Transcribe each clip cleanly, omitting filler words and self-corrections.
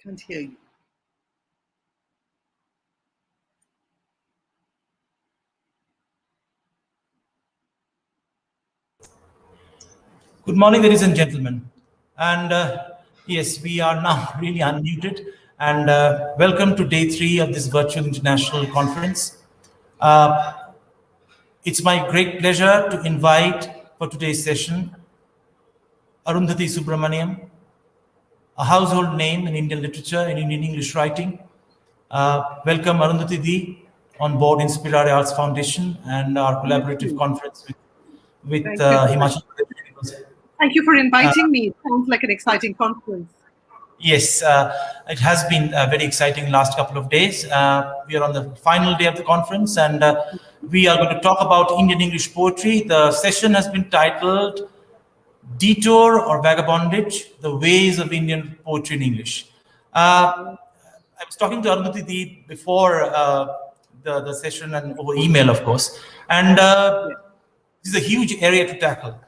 Can't hear you. Good morning, ladies and gentlemen. And yes, we are now really unmuted. And welcome to day 3 of this virtual international conference. It's my great pleasure to invite for today's session Arundhati Subramaniam, a household name in Indian literature and Indian English writing. Welcome Arundhati Di on board Inspirare Arts Foundation and our collaborative conference with Himachal Pradesh University. Thank you for inviting me. It sounds like an exciting conference. Yes, it has been very exciting last couple of days. We are on the final day of the conference and we are going to talk about Indian English poetry. The session has been titled Detour or Vagabondage, the Ways of Indian Poetry in English. I was talking to Arundhati Di before the session and over email, of course. And this is a huge area to tackle.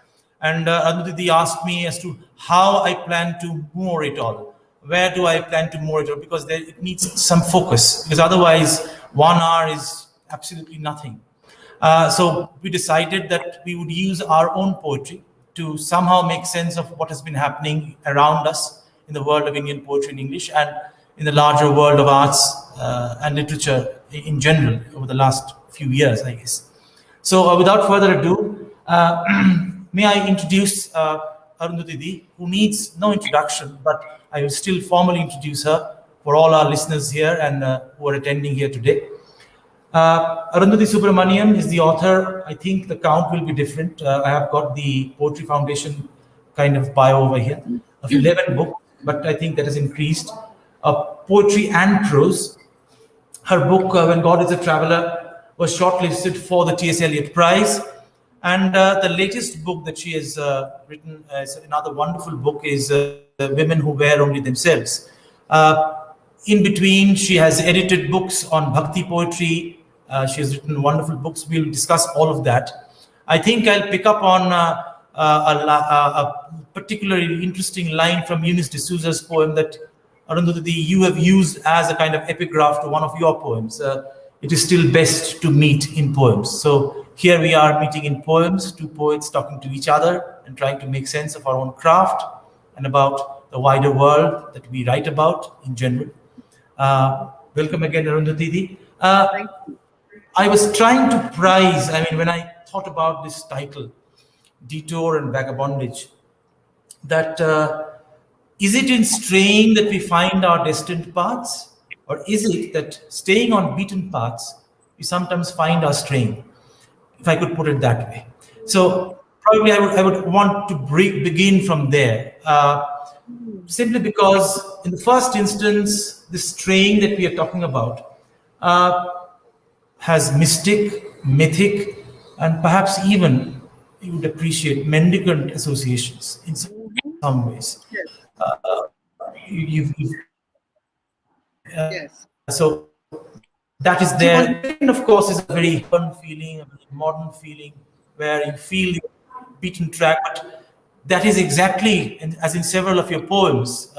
And Arundhati Di asked me as to how I plan to moor it all. Where do I plan to moor it all? Because it needs some focus. Because otherwise, 1 hour is absolutely nothing. So we decided that we would use our own poetry to somehow make sense of what has been happening around us in the world of Indian poetry in English and in the larger world of arts and literature in general over the last few years, I guess. So without further ado, may I introduce Arundhati Di, who needs no introduction, but I will still formally introduce her for all our listeners here and who are attending here today. Arundhati Subramaniam is the author. I think the count will be different. I have got the Poetry Foundation kind of bio over here of 11 books, but I think that has increased. Poetry and prose. Her book, When God is a Traveler, was shortlisted for the T.S. Eliot Prize. And the latest book that she has written, another wonderful book, is Women Who Wear Only Themselves. In between, she has edited books on Bhakti poetry. She has written wonderful books. We'll discuss all of that. I think I'll pick up on a particularly interesting line from Eunice D'Souza's poem that Arundhati Di, you have used as a kind of epigraph to one of your poems. It is still best to meet in poems. So here we are meeting in poems, 2 poets talking to each other and trying to make sense of our own craft and about the wider world that we write about in general. Welcome again, Arundhati Di. I was trying to prize, when I thought about this title, Detour and Vagabondage, that is it in straying that we find our destined paths? Or is it that staying on beaten paths, we sometimes find our straying? If I could put it that way. So probably I would want to begin from there. Simply because in the first instance, the straying that we are talking about has mystic, mythic, and perhaps even, you would appreciate, mendicant associations in some ways. Yes. So that is there. And of course, is a very fun feeling, a very modern feeling, where you feel the beaten track. But that is exactly, as in several of your poems,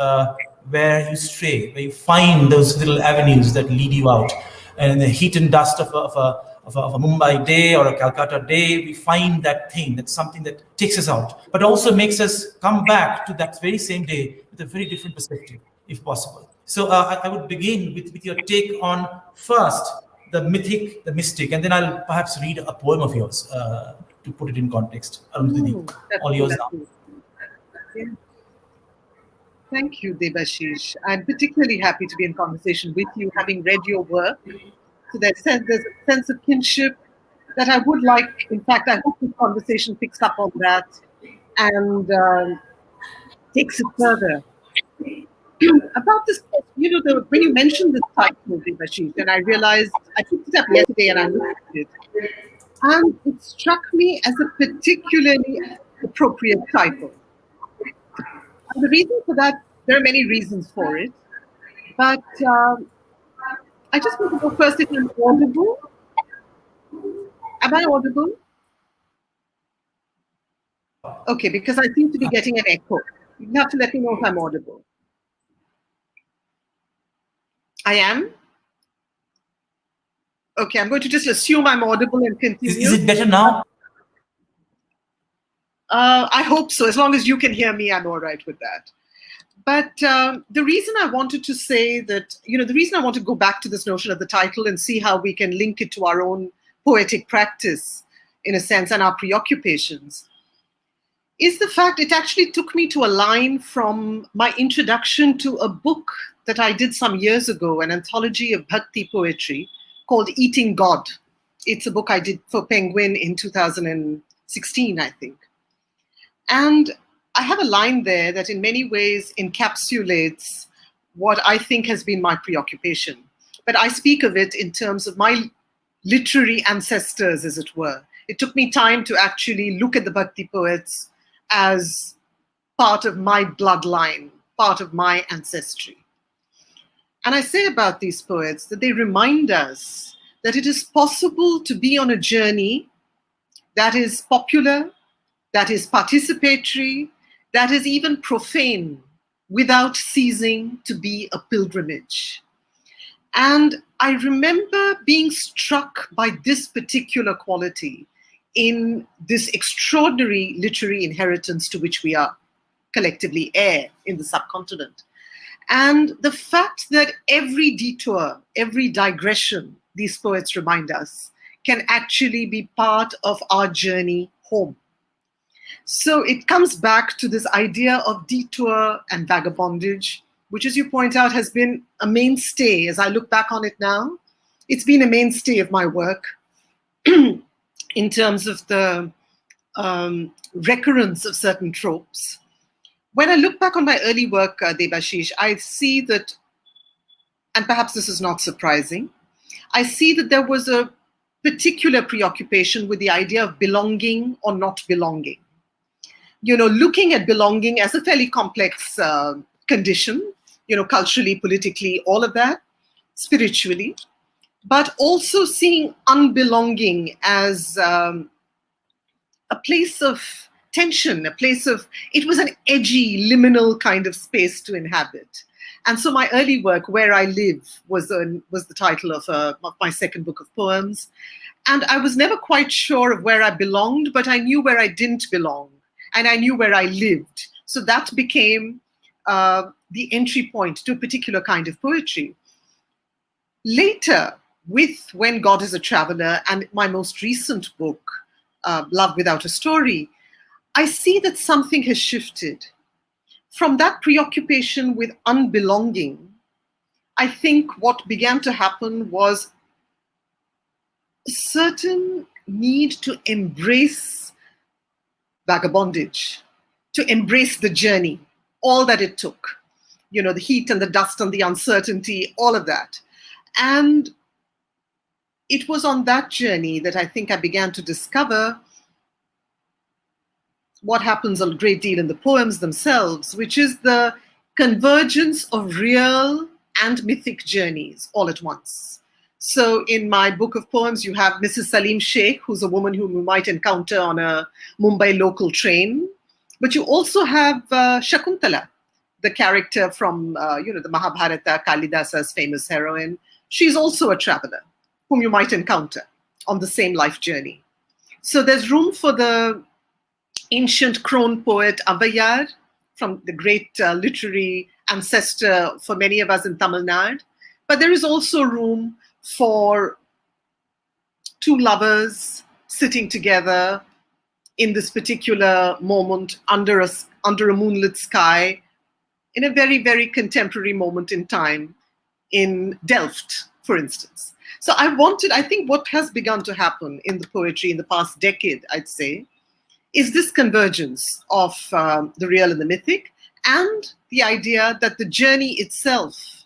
where you stray, where you find those little avenues that lead you out. And in the heat and dust of a Mumbai day or a Calcutta day, we find that thing, that's something that takes us out, but also makes us come back to that very same day with a very different perspective, if possible. So I would begin with your take on first the mythic, the mystic, and then I'll perhaps read a poem of yours to put it in context. Arundhati, all yours now. Yeah. Thank you, Debashish. I'm particularly happy to be in conversation with you, having read your work. So there's a sense of kinship that I would like. In fact, I hope this conversation picks up on that and takes it further. About this, when you mentioned this title, Debashish, and I realized I picked it up yesterday and I looked at it, and it struck me as a particularly appropriate title. And the reason for that, there are many reasons for it, but I just want to go first if I'm audible. Am I audible? Okay, because I seem to be getting an echo. You have to let me know if I'm audible. I am. Okay, I'm going to just assume I'm audible and Is continue. it better now? I hope so. As long as you can hear me, I'm all right with that. But the reason I wanted to say that, the reason I want to go back to this notion of the title and see how we can link it to our own poetic practice, in a sense, and our preoccupations, is the fact it actually took me to a line from my introduction to a book that I did some years ago, an anthology of Bhakti poetry called Eating God. It's a book I did for Penguin in 2016, I think. And I have a line there that in many ways encapsulates what I think has been my preoccupation. But I speak of it in terms of my literary ancestors, as it were. It took me time to actually look at the Bhakti poets as part of my bloodline, part of my ancestry. And I say about these poets that they remind us that it is possible to be on a journey that is popular, that is participatory, that is even profane, without ceasing to be a pilgrimage. And I remember being struck by this particular quality in this extraordinary literary inheritance to which we are collectively heir in the subcontinent. And the fact that every detour, every digression, these poets remind us, can actually be part of our journey home. So it comes back to this idea of detour and vagabondage, which, as you point out, has been a mainstay. As I look back on it now, it's been a mainstay of my work in terms of the recurrence of certain tropes. When I look back on my early work, Debashish, I see that, and perhaps this is not surprising, I see that there was a particular preoccupation with the idea of belonging or not belonging. Looking at belonging as a fairly complex condition, culturally, politically, all of that, spiritually, but also seeing unbelonging as a place of tension, it was an edgy, liminal kind of space to inhabit. And so my early work, Where I Live, was the title of my second book of poems. And I was never quite sure of where I belonged, but I knew where I didn't belong. And I knew where I lived. So that became the entry point to a particular kind of poetry. Later, with When God is a Traveler and my most recent book, Love Without a Story, I see that something has shifted. From that preoccupation with unbelonging, I think what began to happen was a certain need to embrace vagabondage, to embrace the journey, all that it took, the heat and the dust and the uncertainty, all of that. And it was on that journey that I think I began to discover what happens a great deal in the poems themselves, which is the convergence of real and mythic journeys all at once. So in my book of poems, you have Mrs. Salim Sheikh, who's a woman whom you might encounter on a Mumbai local train. But you also have Shakuntala, the character from the Mahabharata, Kalidasa's famous heroine. She's also a traveler whom you might encounter on the same life journey. So there's room for the ancient crone poet Avayar, from the great literary ancestor for many of us in Tamil Nadu. But there is also room for two lovers sitting together in this particular moment under a moonlit sky in a very, very contemporary moment in time in Delft, for instance. So I think what has begun to happen in the poetry in the past decade, I'd say, is this convergence of the real and the mythic, and the idea that the journey itself,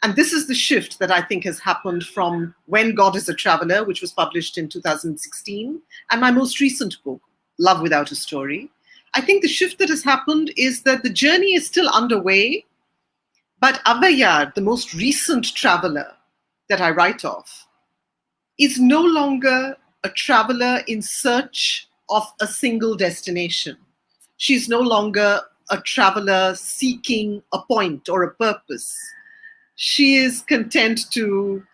and this is the shift that I think has happened from When God is a Traveler, which was published in 2016, and my most recent book, Love Without a Story. I think the shift that has happened is that the journey is still underway, but Avayar, the most recent traveler that I write of, is no longer a traveler in search of a single destination. She's no longer a traveler seeking a point or a purpose. She is content to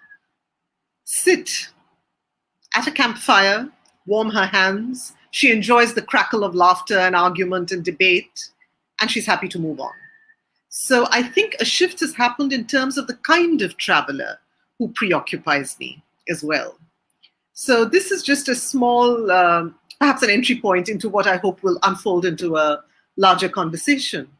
sit at a campfire, warm her hands. She enjoys the crackle of laughter and argument and debate, and she's happy to move on. So I think a shift has happened in terms of the kind of traveler who preoccupies me as well. So this is just a small, perhaps an entry point into what I hope will unfold into a larger conversation.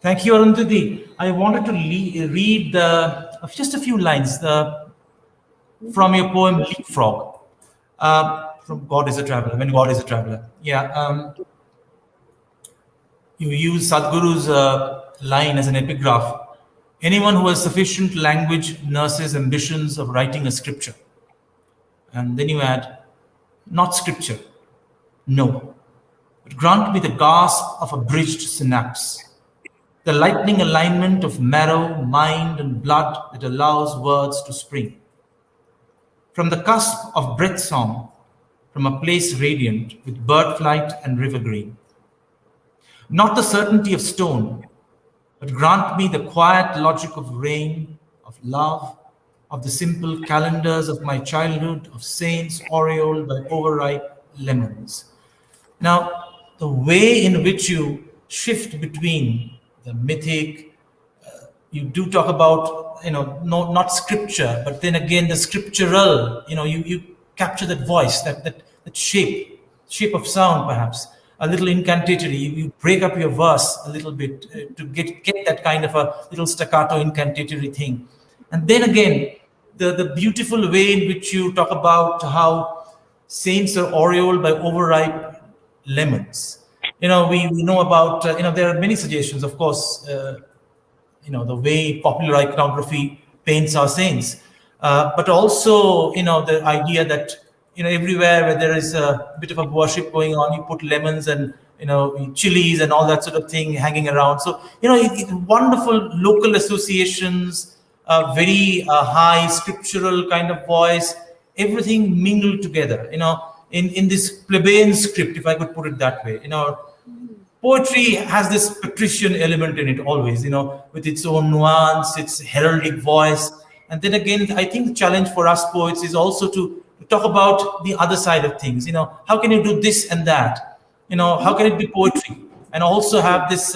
Thank you, Arundhati. I wanted to read just a few lines from your poem Leapfrog, from God is a Traveler, When God is a Traveler. Yeah. You use Sadhguru's line as an epigraph. Anyone who has sufficient language nurses ambitions of writing a scripture. And then you add, not scripture, no, but grant me the gasp of a bridged synapse, the lightning alignment of marrow, mind, and blood that allows words to spring. From the cusp of breath song, from a place radiant with bird flight and river green. Not the certainty of stone, but grant me the quiet logic of rain, of love, of the simple calendars of my childhood, of saints aureoled by overripe lemons. Now, the way in which you shift between the mythic, you do talk about, no, not scripture, but then again the scriptural, you capture that voice, that shape of sound perhaps, a little incantatory. You break up your verse a little bit to get that kind of a little staccato incantatory thing. And then again, the beautiful way in which you talk about how saints are aureoled by overripe lemons. We know about, there are many suggestions, of course, the way popular iconography paints our saints. But also, the idea that, everywhere where there is a bit of a worship going on, you put lemons and, chilies and all that sort of thing hanging around. So, wonderful local associations, very high scriptural kind of voice, everything mingled together, in this plebeian script, if I could put it that way. Poetry has this patrician element in it always, with its own nuance, its heraldic voice. And then again, I think the challenge for us poets is also to talk about the other side of things. How can you do this and that? How can it be poetry and also have this,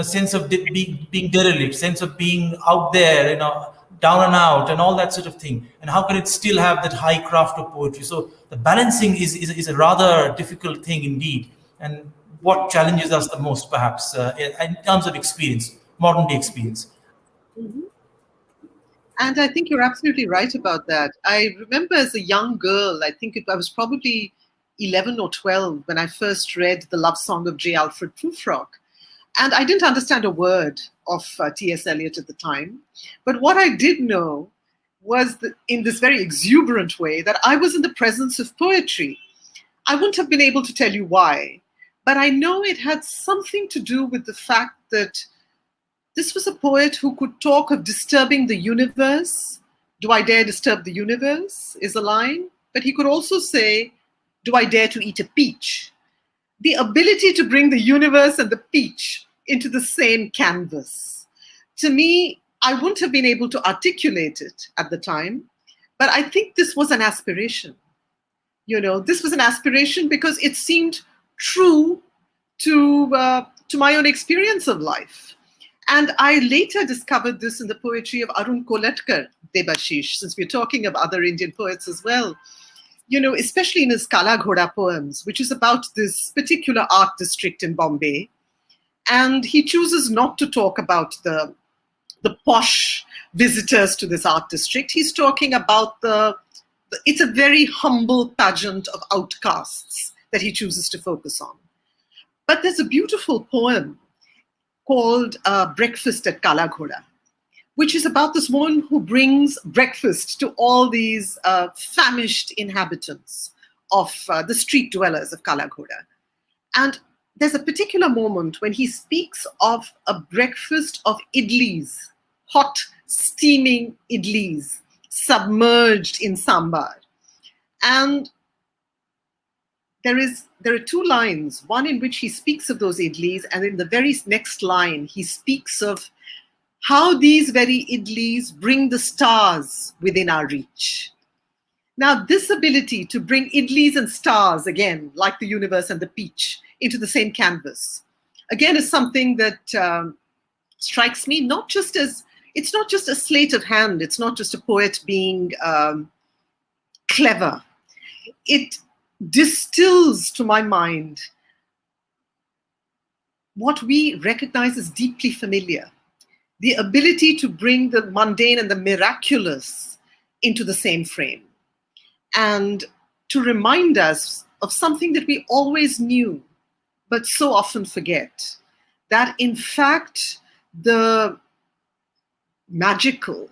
sense of being derelict, sense of being out there, down and out and all that sort of thing. And how can it still have that high craft of poetry? So the balancing is a rather difficult thing indeed. And what challenges us the most, perhaps, in terms of experience, modern day experience. Mm-hmm. And I think you're absolutely right about that. I remember as a young girl, I think I was probably 11 or 12 when I first read The Love Song of J. Alfred Prufrock. And I didn't understand a word of T.S. Eliot at the time. But what I did know was that in this very exuberant way that I was in the presence of poetry. I wouldn't have been able to tell you why, but I know it had something to do with the fact that this was a poet who could talk of disturbing the universe. Do I dare disturb the universe is a line. But he could also say, do I dare to eat a peach? The ability to bring the universe and the peach into the same canvas. To me, I wouldn't have been able to articulate it at the time, but I think this was an aspiration. This was an aspiration because it seemed true to my own experience of life. And I later discovered this in the poetry of Arun Kolatkar, Debashish, since we're talking of other Indian poets as well. Especially in his Kala Ghoda poems, which is about this particular art district in Bombay. And he chooses not to talk about the posh visitors to this art district. He's talking about it's a very humble pageant of outcasts that he chooses to focus on. But there's a beautiful poem called Breakfast at Kala Ghoda, which is about this woman who brings breakfast to all these famished inhabitants of the street dwellers of Kala Ghoda. And there's a particular moment when he speaks of a breakfast of idlis, hot, steaming idlis, submerged in sambar. And there are two lines, one in which he speaks of those idlis, and in the very next line he speaks of how these very idlis bring the stars within our reach. Now, this ability to bring idlis and stars, again, like the universe and the peach, into the same canvas, again, is something that strikes me not just as, it's not just a sleight of hand, it's not just a poet being clever. It distills to my mind what we recognize as deeply familiar, the ability to bring the mundane and the miraculous into the same frame, and to remind us of something that we always knew, but so often forget, that in fact, the magical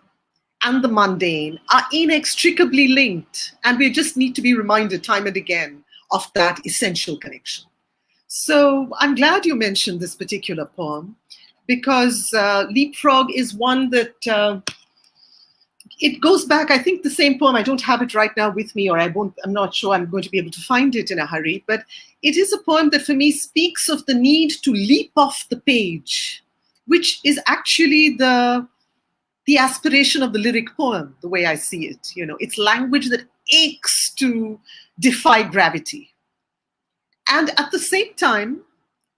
and the mundane are inextricably linked, and we just need to be reminded time and again of that essential connection. So I'm glad you mentioned this particular poem, because Leapfrog is one that it goes back, I think the same poem, I don't have it right now with me, or I'm not sure I'm going to be able to find it in a hurry, but it is a poem that for me speaks of the need to leap off the page, which is actually the aspiration of the lyric poem, the way I see it. You know, it's language that aches to defy gravity. And at the same time,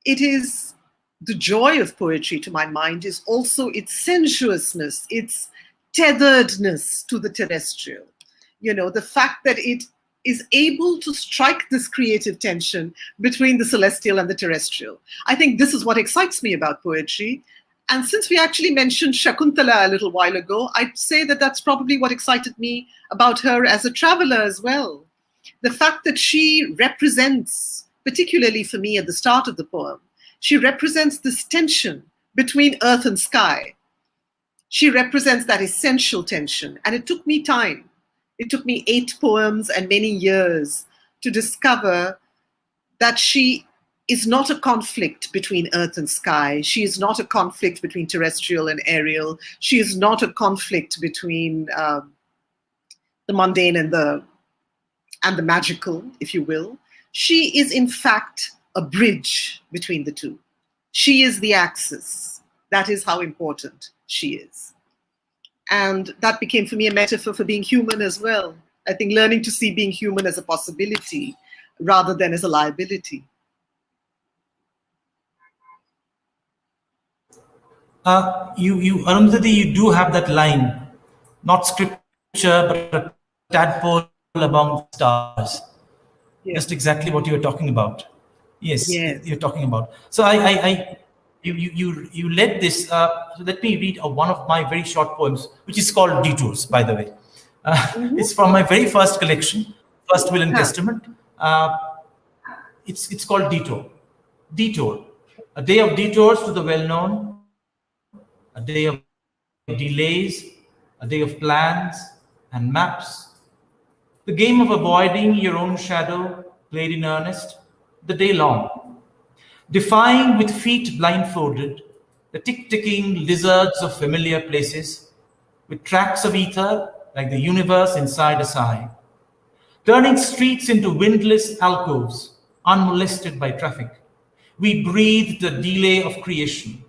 it is the joy of poetry, to my mind, is also its sensuousness, its tetheredness to the terrestrial. You know, the fact that it is able to strike this creative tension between the celestial and the terrestrial. I think this is what excites me about poetry. And since we actually mentioned Shakuntala a little while ago, I'd say that that's probably what excited me about her as a traveler as well. The fact that she represents, particularly for me at the start of the poem, she represents this tension between earth and sky. She represents that essential tension. And it took me time. It took me 8 poems and many years to discover that she is not a conflict between earth and sky. She is not a conflict between terrestrial and aerial. She is not a conflict between the mundane and the magical, if you will. She is, in fact, a bridge between the two. She is the axis. That is how important she is. And that became for me a metaphor for being human as well. I think learning to see being human as a possibility rather than as a liability. Arundhati, you do have that line, not scripture, but a tadpole among the stars. Yes. Just exactly what you were talking about. Yes. You're talking about. So you led this. So let me read one of my very short poems, which is called Detours, by the way. It's from my very first collection, First Will and Testament. It's called Detour. Detour, a day of detours to the well-known, a day of delays, a day of plans and maps. The game of avoiding your own shadow played in earnest the day long, defying with feet blindfolded the tick-ticking lizards of familiar places, with tracks of ether like the universe inside a sigh, turning streets into windless alcoves, unmolested by traffic. We breathed the delay of creation.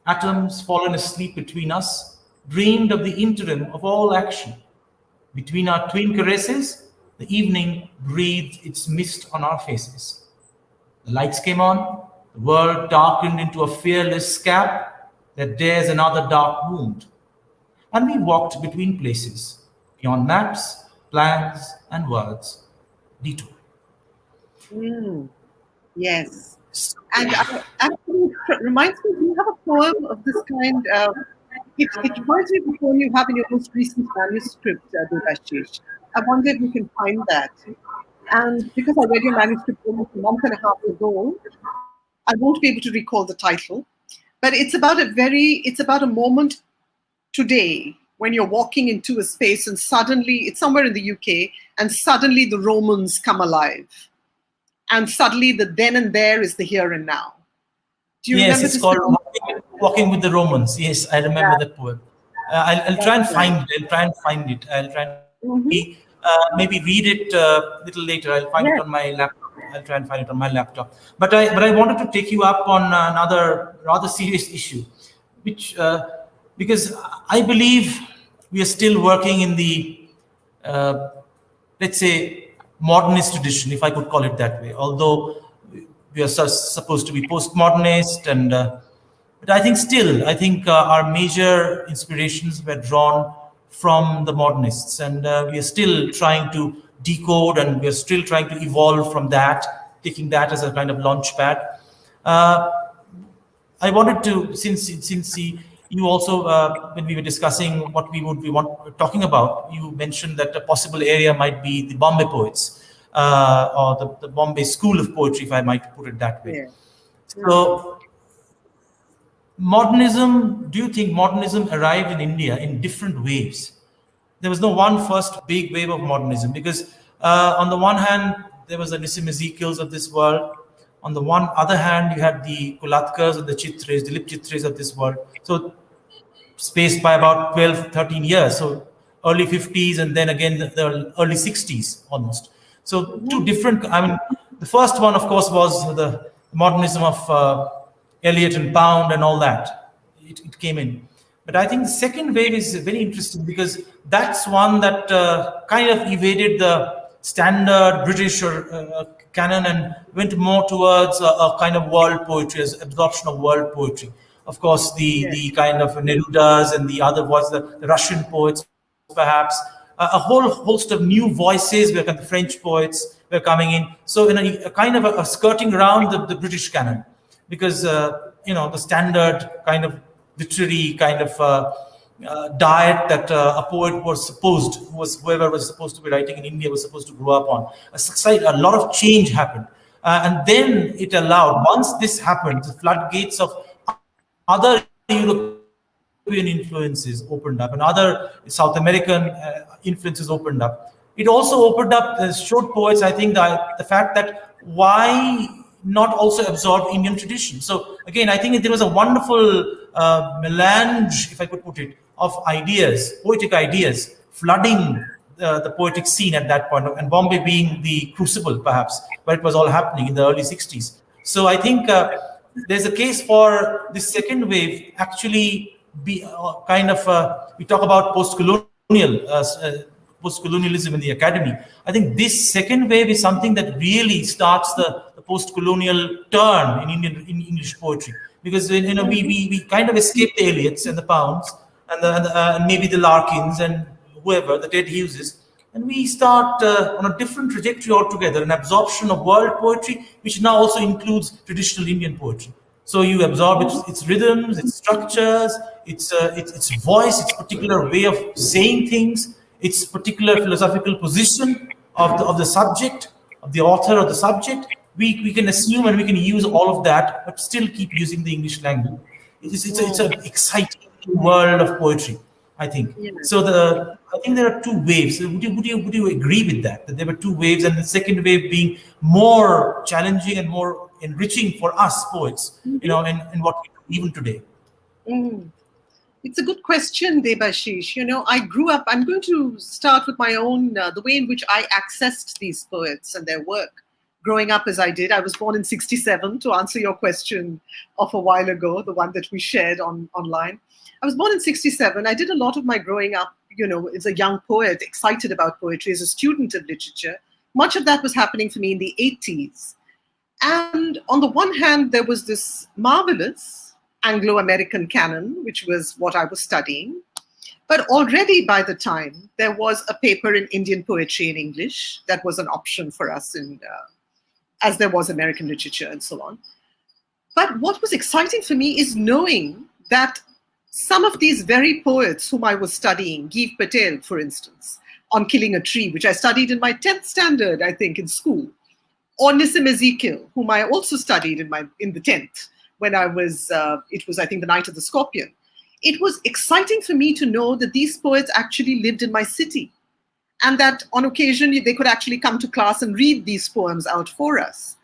Atoms fallen asleep between us, dreamed of the interim of all action. Between our twin caresses, the evening breathed its mist on our faces. The lights came on, the world darkened into a fearless scab that dares another dark wound. And we walked between places, beyond maps, plans, and words. Detour. Yes. And actually, it reminds me, you have a poem of this kind. It reminds me of the poem you have in your most recent manuscript, Debashish. I wonder if you can find that. And because I read your manuscript almost a month and a half ago, I won't be able to recall the title. But it's about a moment today when you're walking into a space and suddenly, it's somewhere in the UK, and suddenly the Romans come alive. And suddenly the then and there is the here and now. Do you remember it's called Walking with the Romans. Yes, I remember that poem. I'll try and find it. I'll try and maybe read it a little later. I'll find it on my laptop. I'll try and find it on my laptop. But I wanted to take you up on another rather serious issue, which because I believe we are still working in the let's say modernist tradition, if I could call it that way. Although we are supposed to be postmodernist, and but I think our major inspirations were drawn from the modernists, and we are still trying to decode, and we are still trying to evolve from that, taking that as a kind of launch pad. Uh, I wanted to, since you also, when we were discussing what we would be talking about, you mentioned that a possible area might be the Bombay poets, or the Bombay School of Poetry, if I might put it that way. Yeah. So, modernism, do you think modernism arrived in India in different waves? There was no one first big wave of modernism, because on the one hand, there was the Nissim Ezekiels of this world. On the one other hand, you had the Kulatkars and the Chittres, the Lip Chittres of this world. So spaced by about 12, 13 years. So early 50s, and then again the early 60s almost. So two different, I mean, the first one, of course, was the modernism of Eliot and Pound and all that. It came in. But I think the second wave is very interesting, because that's one that kind of evaded the standard British or canon and went more towards a kind of world poetry, as absorption of world poetry. Of course, the kind of Nerudas and the other voices, the Russian poets, perhaps a whole host of new voices. Where the French poets were coming in. So in a kind of a skirting around the British canon, because the standard kind of literary kind of diet that a poet whoever was supposed to be writing in India was supposed to grow up on. A lot of change happened, and then it allowed. Once this happened, the floodgates of other European influences opened up, and other South American influences opened up. It also opened up, showed poets, I think, the fact that why not also absorb Indian tradition. So again, I think there was a wonderful melange, if I could put it, of ideas, poetic ideas, flooding the poetic scene at that point, and Bombay being the crucible, perhaps, where it was all happening in the early 60s. So I think there's a case for this second wave actually be we talk about post-colonialism in the academy. I think this second wave is something that really starts the post-colonial turn in English poetry, because we kind of escape the Eliots and the Pounds and maybe the Larkins and whoever, the Ted Hugheses, and we start on a different trajectory altogether, an absorption of world poetry, which now also includes traditional Indian poetry. So you absorb its rhythms, its structures, its voice, its particular way of saying things, its particular philosophical position of the subject, of the author of the subject. We can assume and we can use all of that, but still keep using the English language. It's an exciting world of poetry, I think. Yeah. So I think there are two waves. Would you agree with that? That there were two waves, and the second wave being more challenging and more enriching for us poets, in what we do even today. It's a good question, Debashish. I grew up, I'm going to start with my own, the way in which I accessed these poets and their work. Growing up as I did, I was born in 1967, to answer your question of a while ago, the one that we shared online. I was born in 1967. I did a lot of my growing up, as a young poet, excited about poetry, as a student of literature. Much of that was happening for me in the 1980s. And on the one hand, there was this marvelous Anglo-American canon, which was what I was studying. But already by the time, there was a paper in Indian poetry in English that was an option for us, as there was American literature and so on. But what was exciting for me is knowing that some of these very poets whom I was studying, Giv Patel, for instance, on Killing a Tree, which I studied in my 10th standard, I think, in school, or Nissim Ezekiel, whom I also studied in the 10th, when it was, I think, the Night of the Scorpion. It was exciting for me to know that these poets actually lived in my city, and that on occasion they could actually come to class and read these poems out for us.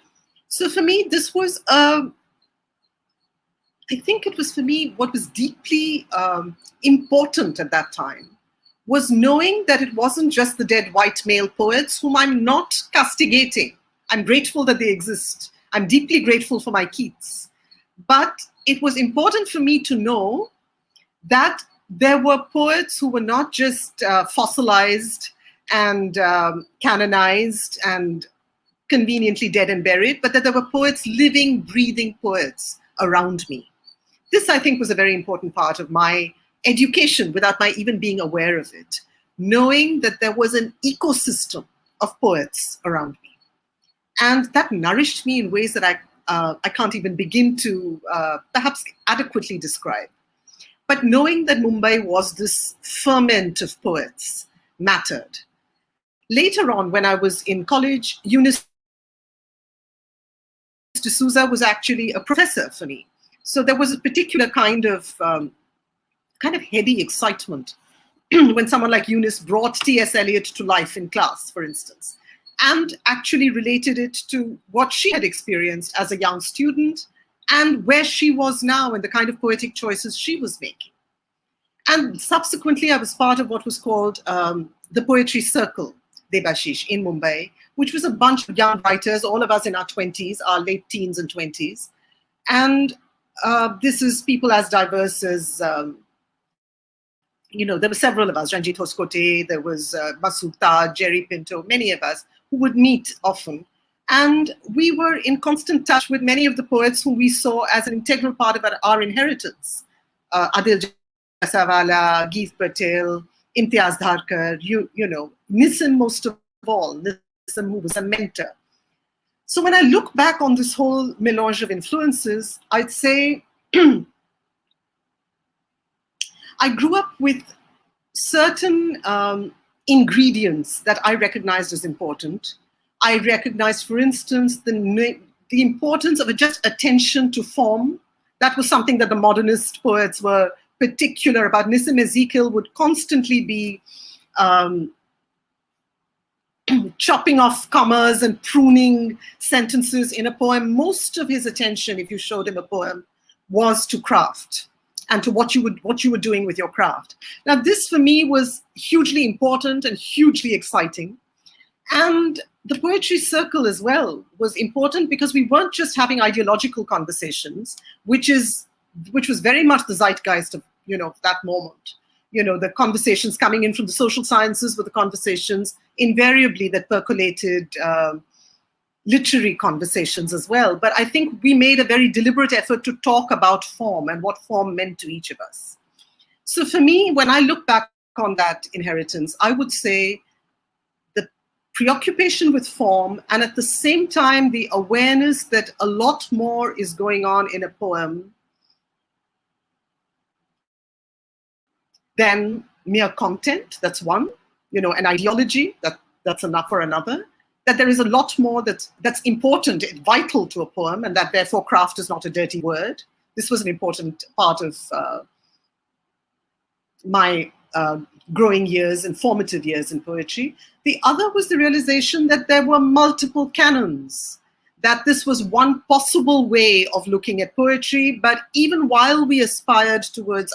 So for me, this was, I think it was for me, what was deeply important at that time was knowing that it wasn't just the dead white male poets, whom I'm not castigating. I'm grateful that they exist. I'm deeply grateful for my Keats. But it was important for me to know that there were poets who were not just fossilized and canonized and conveniently dead and buried, but that there were poets, living, breathing poets around me. This, I think, was a very important part of my education without my even being aware of it, knowing that there was an ecosystem of poets around me. And that nourished me in ways that I can't even begin to perhaps adequately describe. But knowing that Mumbai was this ferment of poets mattered. Later on, when I was in college, Eunice D'Souza was actually a professor for me. So there was a particular kind of heady excitement when someone like Eunice brought T.S. Eliot to life in class, for instance, and actually related it to what she had experienced as a young student and where she was now and the kind of poetic choices she was making. And subsequently, I was part of what was called the Poetry Circle, Debashish, in Mumbai, which was a bunch of young writers, all of us in our 20s, our late teens and 20s. And this is people as diverse as, there were several of us, Ranjit Hoskote, there was Masood Taj, Jerry Pinto, many of us who would meet often. And we were in constant touch with many of the poets whom we saw as an integral part of our inheritance. Adil Jasawala, Geet Patel, Imtiaz Dharkar, Nissim most of all, Nissim who was a mentor. So when I look back on this whole melange of influences, I'd say I grew up with certain ingredients that I recognized as important. I recognized, for instance, the importance of just attention to form. That was something that the modernist poets were particular about. Nissim Ezekiel would constantly be chopping off commas and pruning sentences in a poem. Most of his attention, if you showed him a poem, was to craft and to what you were doing with your craft. Now, this for me was hugely important and hugely exciting. And the Poetry Circle as well was important because we weren't just having ideological conversations, which was very much the zeitgeist of that moment. The conversations coming in from the social sciences were the conversations invariably that percolated literary conversations as well. But I think we made a very deliberate effort to talk about form and what form meant to each of us. So for me, when I look back on that inheritance, I would say the preoccupation with form and at the same time, the awareness that a lot more is going on in a poem than mere content, that's one, an ideology, that's enough for another, that there is a lot more that's important, vital to a poem, and that therefore craft is not a dirty word. This was an important part of my growing years and formative years in poetry. The other was the realization that there were multiple canons, that this was one possible way of looking at poetry, but even while we aspired towards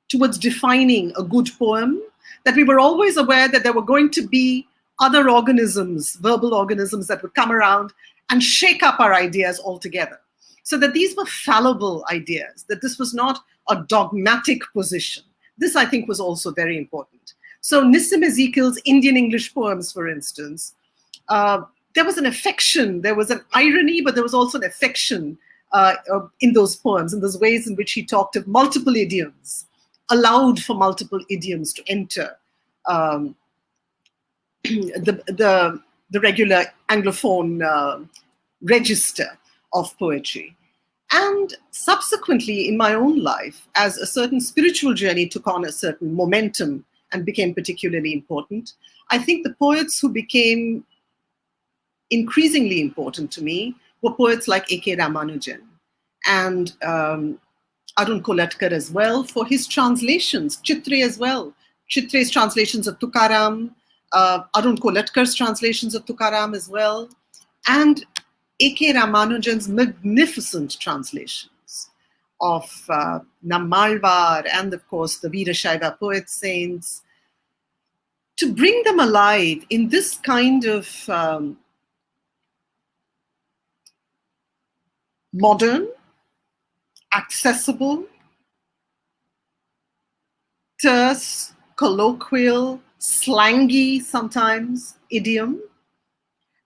towards defining a good poem, that we were always aware that there were going to be other organisms, verbal organisms that would come around and shake up our ideas altogether. So that these were fallible ideas, that this was not a dogmatic position. This, I think, was also very important. So Nissim Ezekiel's Indian English poems, for instance, there was an affection, there was an irony, but there was also an affection in those poems, in those ways in which he talked of multiple idioms, allowed for multiple idioms to enter the regular Anglophone register of poetry. And subsequently in my own life, as a certain spiritual journey took on a certain momentum and became particularly important, I think the poets who became increasingly important to me were poets like A.K. Ramanujan and Arun Kolatkar as well, for his translations, Chitre as well. Chitre's translations of Tukaram, Arun Kolatkar's translations of Tukaram as well, and A.K. Ramanujan's magnificent translations of Nammalvar and, of course, the Veerashaiva poet saints. To bring them alive in this kind of modern, accessible, terse, colloquial, slangy sometimes idiom,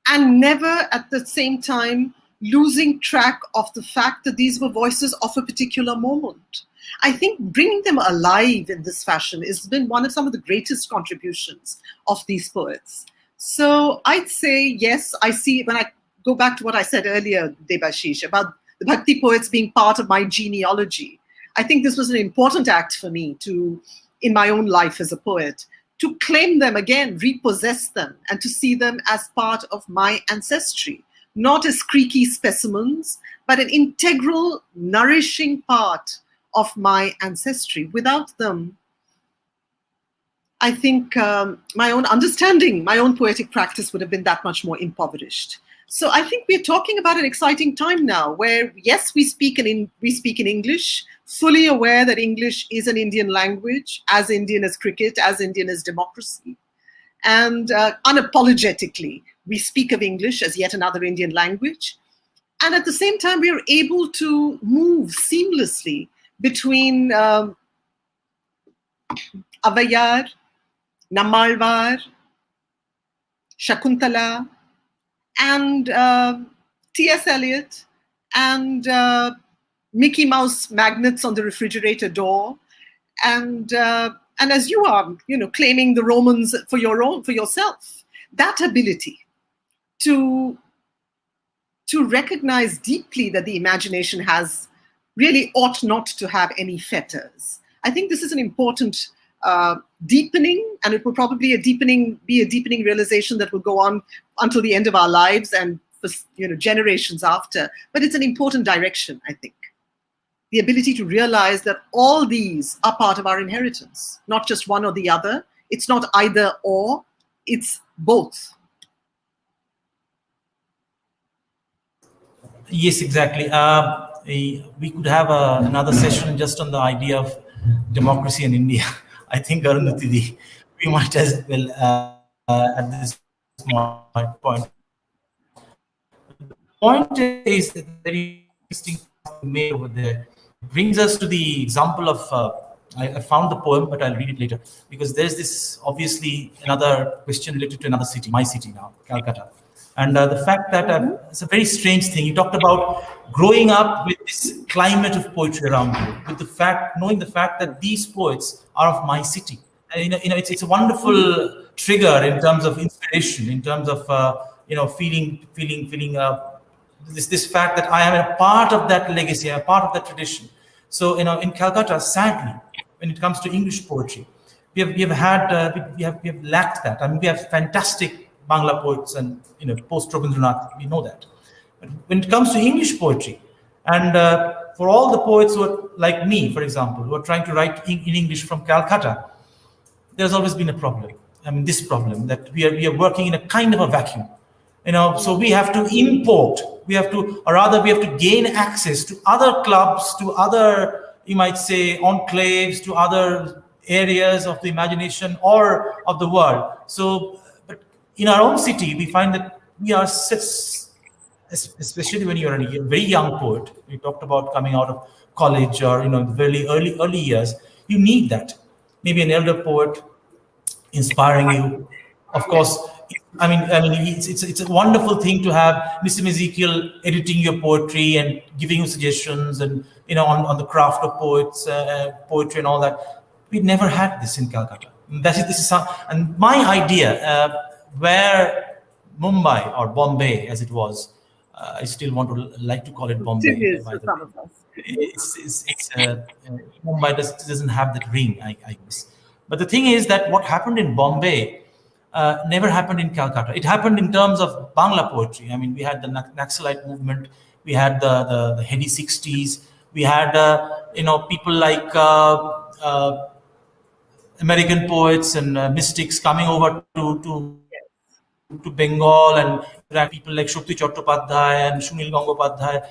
and never at the same time losing track of the fact that these were voices of a particular moment. I think bringing them alive in this fashion has been one of some of the greatest contributions of these poets. So I'd say, yes, I see, when I go back to what I said earlier, Debashish, about the Bhakti poets being part of my genealogy. I think this was an important act for me to, in my own life as a poet, to claim them again, repossess them, and to see them as part of my ancestry, not as creaky specimens, but an integral, nourishing part of my ancestry. Without them, I think my own understanding, my own poetic practice would have been that much more impoverished. So I think we're talking about an exciting time now where, yes, we speak in English, fully aware that English is an Indian language, as Indian as cricket, as Indian as democracy. And unapologetically, we speak of English as yet another Indian language. And at the same time, we are able to move seamlessly between Avayar, Nammalvar, Shakuntala, and T.S. Eliot, and Mickey Mouse magnets on the refrigerator door, and as you are, claiming the Romans for yourself. That ability to recognize deeply that the imagination has really ought not to have any fetters. I think this is an important deepening, and it will probably be a deepening realization that will go on until the end of our lives and for generations after. But it's an important direction, I think. The ability to realize that all these are part of our inheritance, not just one or the other. It's not either or, it's both. Yes, exactly. We could have another session just on the idea of democracy in India. I think, Arundhati, we might as well at this point. The point is that very interesting made over there. It brings us to the example of, I found the poem, but I'll read it later, because there's this, obviously, another question related to another city, my city now, Calcutta. And the fact that it's a very strange thing. You talked about growing up with this climate of poetry around you, with the fact, knowing the fact that these poets are of my city. And, it's a wonderful trigger in terms of inspiration, in terms of feeling this fact that I am a part of that legacy, a part of that tradition. So in Calcutta, sadly, when it comes to English poetry, we have lacked that. I mean, we have fantastic Bangla poets and post Rabindranath, we know that. But when it comes to English poetry, and for all the poets who are like me, for example, who are trying to write in English from Calcutta, there's always been a problem. I mean, this problem that we are working in a kind of a vacuum. So we have to import, we have to gain access to other clubs, to other, you might say, enclaves, to other areas of the imagination or of the world. So, but in our own city, we find that we are such, especially when you're a very young poet, we talked about coming out of college or, the very early years, you need that. Maybe an elder poet inspiring you. Of course, I mean, it's a wonderful thing to have Mr. Ezekiel editing your poetry and giving you suggestions and on the craft of poetry and all that. We never had this in Calcutta. And my idea, where Mumbai or Bombay, as it was, I still like to call it Bombay. It is for some of us. Mumbai doesn't have that ring, I guess. But the thing is that what happened in Bombay never happened in Calcutta. It happened in terms of Bangla poetry. I mean, we had the Naxalite movement, we had the heady 60s, we had people like American poets and mystics coming over to Bengal and people like Shakti Chattopadhyay and Sunil Gangopadhyay,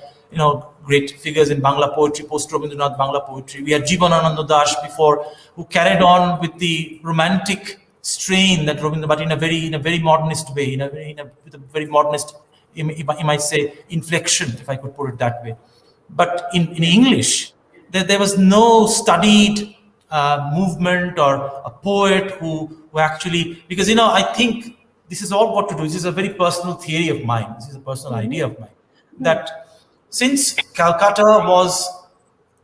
great figures in Bangla poetry, post-Rabindranath Bangla poetry. We had Jibanananda Das before, who carried on with the romantic strain that Rabindranath, but in a very modernist way, with a very modernist you might say, inflection, if I could put it that way. But in English, there was no studied movement or a poet who actually, because, I think this is all what to do. This is a very personal theory of mine. This is a personal idea of mine. That since Calcutta was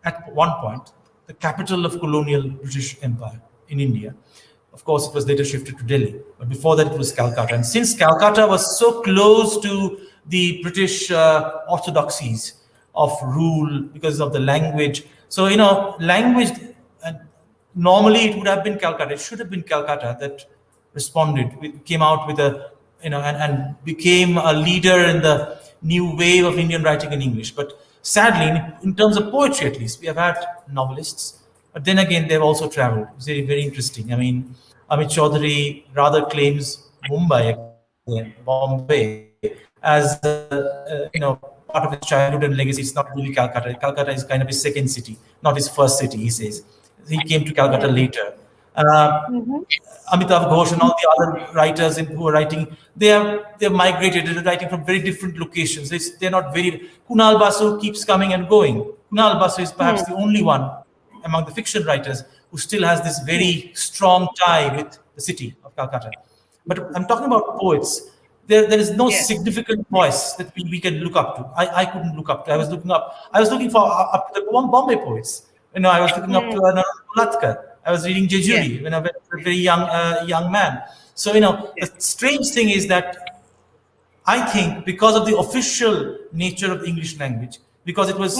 at one point the capital of colonial British Empire in India. Of course, it was later shifted to Delhi, but before that it was Calcutta. And since Calcutta was so close to the British orthodoxies of rule because of the language, so language, and normally it would have been Calcutta. It should have been Calcutta that responded, came out with and became a leader in the new wave of Indian writing in English. But sadly, in terms of poetry at least, we have had novelists, but then again, they've also traveled. It's very, very interesting. I mean, Amit Chaudhary rather claims Mumbai, Bombay, as part of his childhood and legacy. It's not really Calcutta. Calcutta is kind of his second city, not his first city, he says. He came to Calcutta later. Amitav Ghosh and all the other writers who are writing, they're migrated. They're writing from very different locations. They're not very. Kunal Basu keeps coming and going. Kunal Basu is perhaps the only one among the fiction writers who still has this very strong tie with the city of Calcutta. But I'm talking about poets. There is no significant voice that we can look up to. I couldn't look up to. I was looking for up to the Bombay poets. I was looking up to Latkar. I was reading Jejuri when I was a very young man. So, the strange thing is that I think because of the official nature of the English language, because it was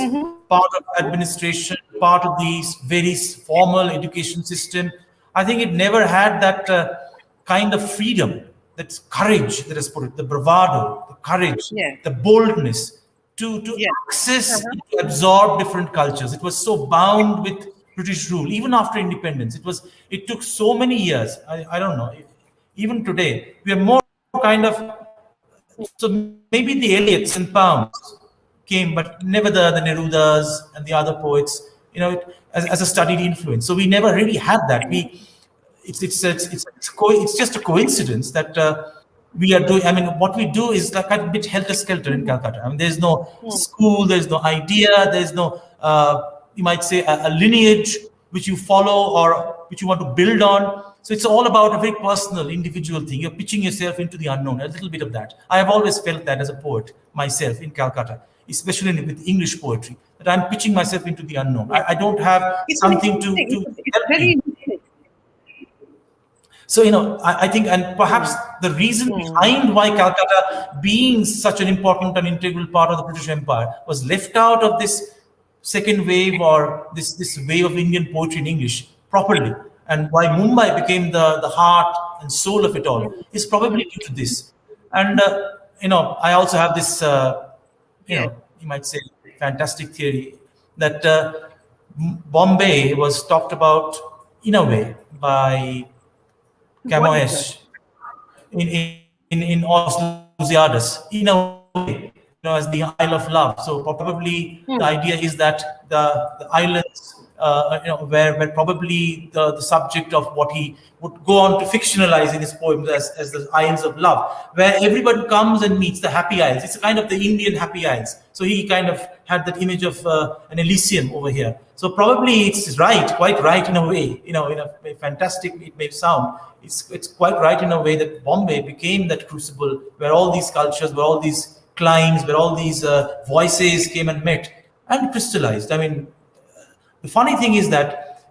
part of administration, part of the very formal education system, I think it never had that kind of freedom, that courage, that is put it, the bravado, the courage, the boldness to access, to absorb different cultures. It was so bound with British rule, even after independence. It took so many years. I don't know. Even today, we are more kind of, so maybe the Eliots and Pounds came, but never the Nerudas and the other poets, as a studied influence. So we never really had that. It's just a coincidence that we are doing. I mean, what we do is like a bit helter-skelter in Calcutta. I mean, there's no school, there's no idea, there's no, you might say, a lineage which you follow or which you want to build on. So it's all about a very personal, individual thing. You're pitching yourself into the unknown, a little bit of that. I have always felt that as a poet myself in Calcutta, especially with English poetry, that I'm pitching myself into the unknown. I don't have something to help me. So, I think, and perhaps the reason behind why Calcutta, being such an important and integral part of the British Empire, was left out of this second wave or this wave of Indian poetry in English properly, and why Mumbai became the heart and soul of it all, is probably due to this. And, I also have this, you might say, fantastic theory that Bombay was talked about in a way by Camoes in Osluziadis, in a way, as the Isle of Love. So probably the idea is that the islands, where probably the subject of what he would go on to fictionalize in his poems as the Isles of Love, where everybody comes and meets, the happy isles. It's kind of the Indian happy isles. So he kind of had that image of an Elysium over here. So probably it's right, quite right in a way, in a fantastic, it may sound, it's quite right in a way that Bombay became that crucible where all these cultures, where all these climes, where all these voices came and met and crystallized. I mean, the funny thing is that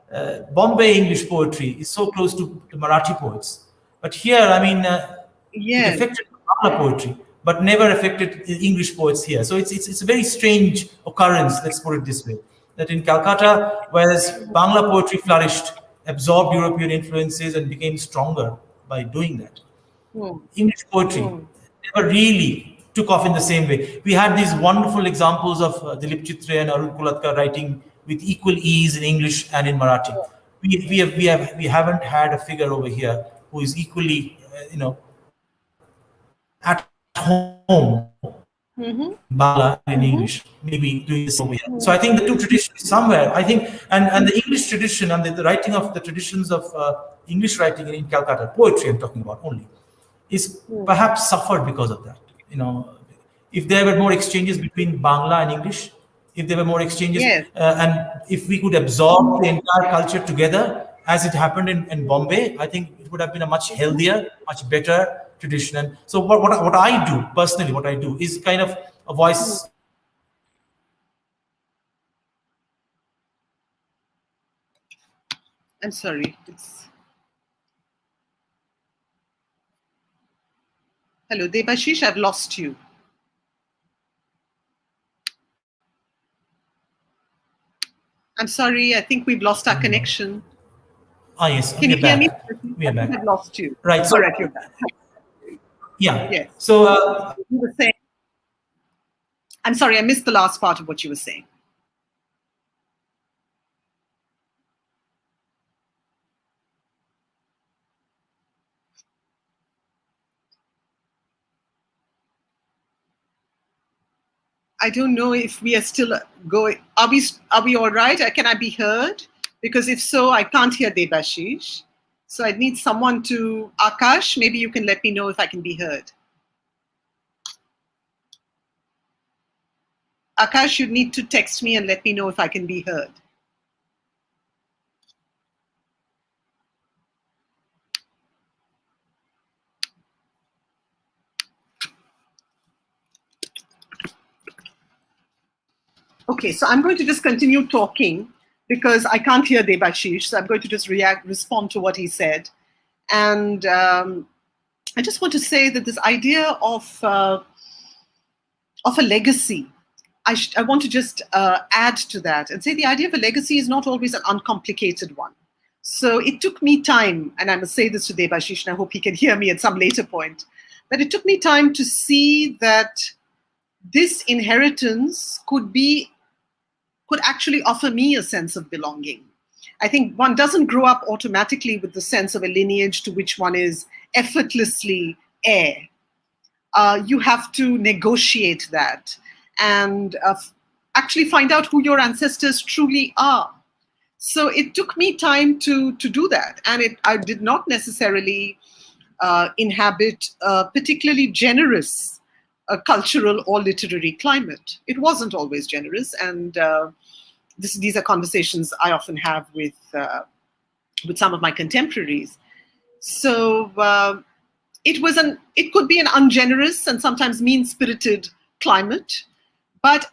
Bombay English poetry is so close to Marathi poets. But here, I mean, it affected Bangla poetry, but never affected English poets here. So it's a very strange occurrence, let's put it this way, that in Calcutta, whereas Bangla poetry flourished, absorbed European influences and became stronger by doing that, English poetry never really took off in the same way. We had these wonderful examples of Dilip Chitre and Arun Kulatkar writing with equal ease in English and in Marathi. We haven't had a figure over here who is equally, at home, Bangla and in English, maybe doing this over here. So I think the two traditions somewhere, I think, and the English tradition and the writing of the traditions of English writing in Calcutta, poetry I'm talking about only, is perhaps suffered because of that. if there were more exchanges between Bangla and English, if there were more exchanges, Yes. and if we could absorb the entire culture together as it happened in Bombay, I think it would have been a much healthier, much better tradition. And so what I do personally, what I do is kind of a voice. I'm sorry. Hello, Debashish, I've lost you. I'm sorry, I think we've lost our connection. Ah, yes, Can we you are hear me? back. We I are think back. I've lost you. Right. So, All right, you're back. yeah. Yes. So, You were saying, I'm sorry, I missed the last part of what you were saying. I don't know if we are still going. Are we all right? Can I be heard? Because if so, I can't hear Debashish. So I need someone to Akash. Maybe you can let me know if I can be heard. Akash, you need to text me and let me know if I can be heard. Okay, so I'm going to just continue talking because I can't hear Debashish. So I'm going to just respond to what he said. And I just want to say that this idea of a legacy, I want to just add to that and say the idea of a legacy is not always an uncomplicated one. So it took me time, and I must say this to Debashish, and I hope he can hear me at some later point, that it took me time to see that this inheritance could actually offer me a sense of belonging. I think one doesn't grow up automatically with the sense of a lineage to which one is effortlessly heir. You have to negotiate that and actually find out who your ancestors truly are. So it took me time to do that. And I did not necessarily inhabit a particularly generous cultural or literary climate. It wasn't always generous. And these are conversations I often have with some of my contemporaries. So it could be an ungenerous and sometimes mean-spirited climate, but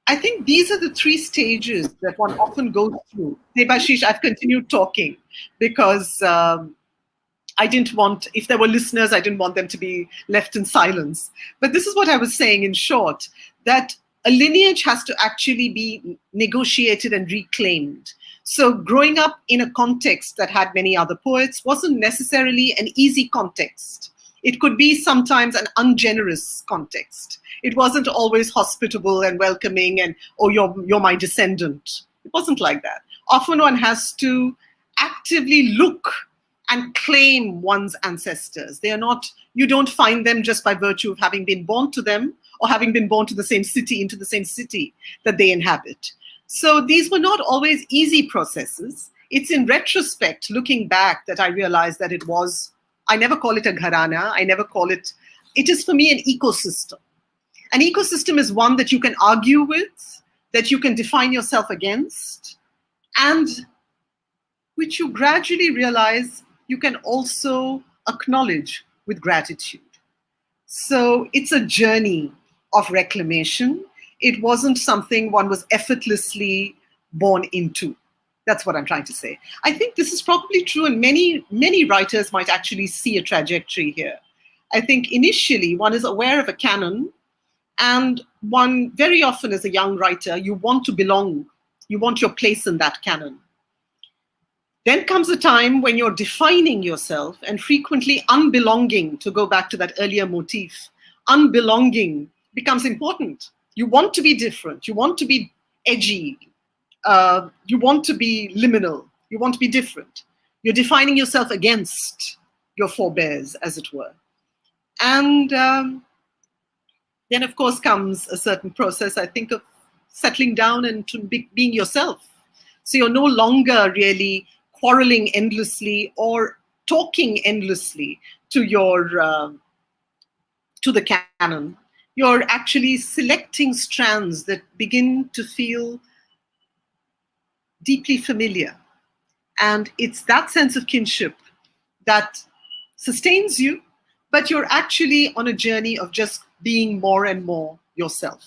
I think these are the three stages that one often goes through. Debashish, I've continued talking because I didn't want, if there were listeners, I didn't want them to be left in silence. But this is what I was saying in short, that a lineage has to actually be negotiated and reclaimed. So growing up in a context that had many other poets wasn't necessarily an easy context. It could be sometimes an ungenerous context. It wasn't always hospitable and welcoming and, oh, you're my descendant. It wasn't like that. Often one has to actively look and claim one's ancestors. They are not, you don't find them just by virtue of having been born to them or having been born to the same city, into the same city that they inhabit. So these were not always easy processes. It's in retrospect, looking back, that I realized that it was, I never call it a gharana, I never call it, it is for me an ecosystem. An ecosystem is one that you can argue with, that you can define yourself against, and which you gradually realize you can also acknowledge with gratitude. So it's a journey of reclamation. It wasn't something one was effortlessly born into. That's what I'm trying to say. I think this is probably true, and many writers might actually see a trajectory here. I think initially one is aware of a canon, and one very often as a young writer, you want to belong, you want your place in that canon. Then comes a time when you're defining yourself, and frequently unbelonging, to go back to that earlier motif, unbelonging becomes important. You want to be different, you want to be edgy, you want to be liminal, you want to be different. You're defining yourself against your forebears, as it were. And then, of course, comes a certain process, I think, of settling down and to being yourself. So you're no longer really quarreling endlessly or talking endlessly to your to the canon. You're actually selecting strands that begin to feel deeply familiar. And it's that sense of kinship that sustains you, but you're actually on a journey of just being more and more yourself.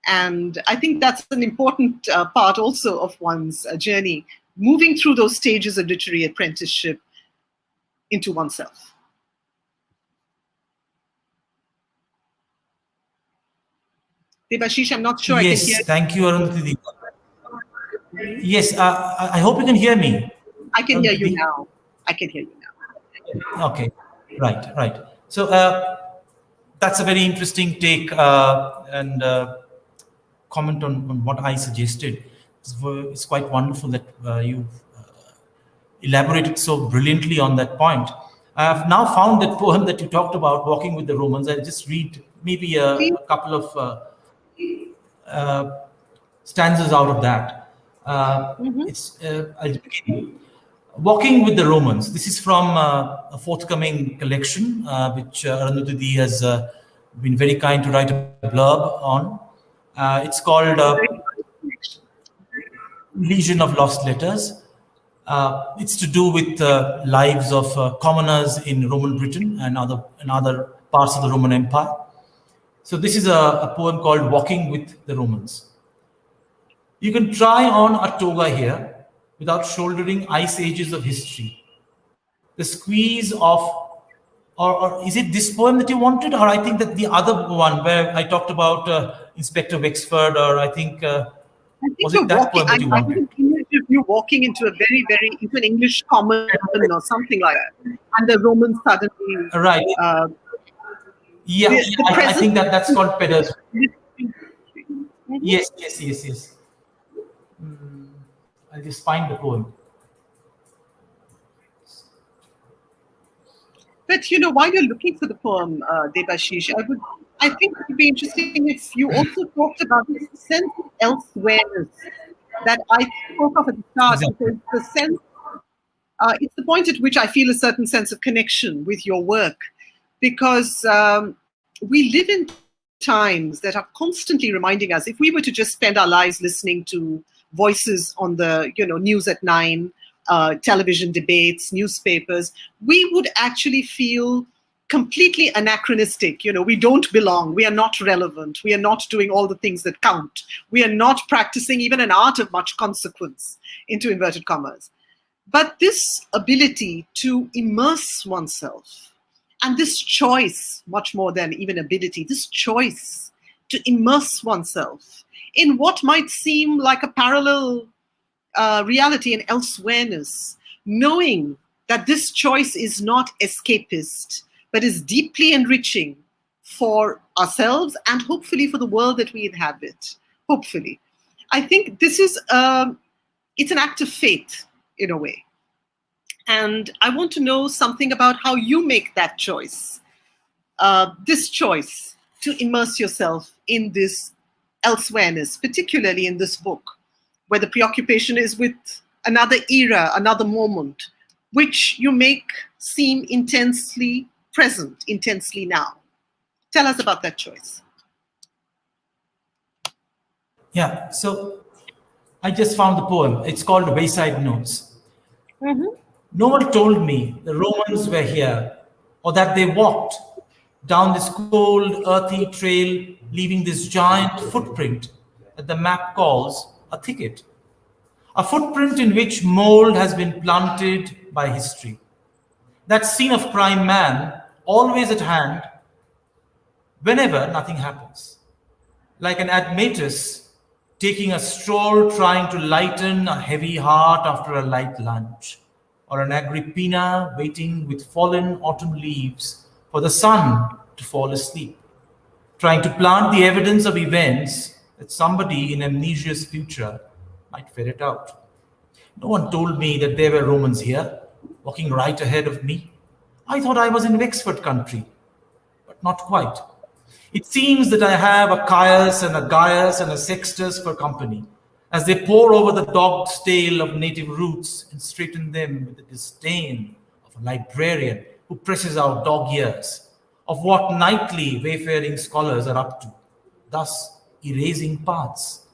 And I think that's an important part also of one's journey, moving through those stages of literary apprenticeship into oneself. Debashish, I'm not sure I can hear Yes, thank you, Arundhati. you. Yes, I hope you can hear me, I can hear you Arundhati. now. I can hear you now. Okay, right, right. So that's a very interesting take and comment on what I suggested. It's quite wonderful that you elaborated so brilliantly on that point. I have now found that poem that you talked about, Walking with the Romans. I'll just read maybe Please. a couple of stanzas out of that. Mhm. I'll begin. Walking with the Romans. This is from a forthcoming collection, which Arundhati has been very kind to write a blurb on. It's called Legion of Lost Letters. It's to do with lives of commoners in Roman Britain and other parts of the Roman Empire. So this is a poem called Walking with the Romans. You can try on a toga here without shouldering ice ages of history. The squeeze of, or is it this poem that you wanted, or I think that the other one where I talked about Inspector Wexford, or I think I think was you're it that walking. poem I that you have wanted? an image of you walking into a into an English common or something like that, and the Romans suddenly, Right. uh, Yeah, the yeah, I present. think that's called Peddars. Mhm. Yes, yes, yes, yes. I'll just find the poem. But while you're looking for the poem, Debashish, I think it would be interesting if you also talked about this sense of elsewhereness that I spoke of at the start, Exactly. because the sense, it's the point at which I feel a certain sense of connection with your work, because we live in times that are constantly reminding us, if we were to just spend our lives listening to voices on the news at 9, television debates, newspapers, we would actually feel completely anachronistic. We don't belong. We are not relevant. We are not doing all the things that count. We are not practicing even an art of much consequence, into inverted commas. But this ability to immerse oneself, and this choice, much more than even ability, this choice to immerse oneself in what might seem like a parallel reality and elsewhereness, knowing that this choice is not escapist, but is deeply enriching for ourselves and hopefully for the world that we inhabit. Hopefully. I think this is, it's an act of faith in a way. And I want to know something about how you make that choice, this choice to immerse yourself in this elsewhereness, particularly in this book, where the preoccupation is with another era, another moment, which you make seem intensely present, intensely now. Tell us about that choice. Yeah. So I just found the poem. It's called Wayside Notes. Mhm. No one told me the Romans were here, or that they walked down this cold, earthy trail, leaving this giant footprint that the map calls a thicket. A footprint in which mold has been planted by history. That scene of prime man, always at hand, whenever nothing happens. Like an Admetus taking a stroll trying to lighten a heavy heart after a light lunch, or an Agrippina waiting with fallen autumn leaves for the sun to fall asleep, trying to plant the evidence of events that somebody in amnesia's future might ferret out. No one told me that there were Romans here, walking right ahead of me. I thought I was in Wexford country, but not quite. It seems that I have a Caius and a Gaius and a Sextus for company, as they pore over the dog's tail of native roots and straighten them with the disdain of a librarian who presses out dog ears, of what nightly wayfaring scholars are up to, thus erasing paths.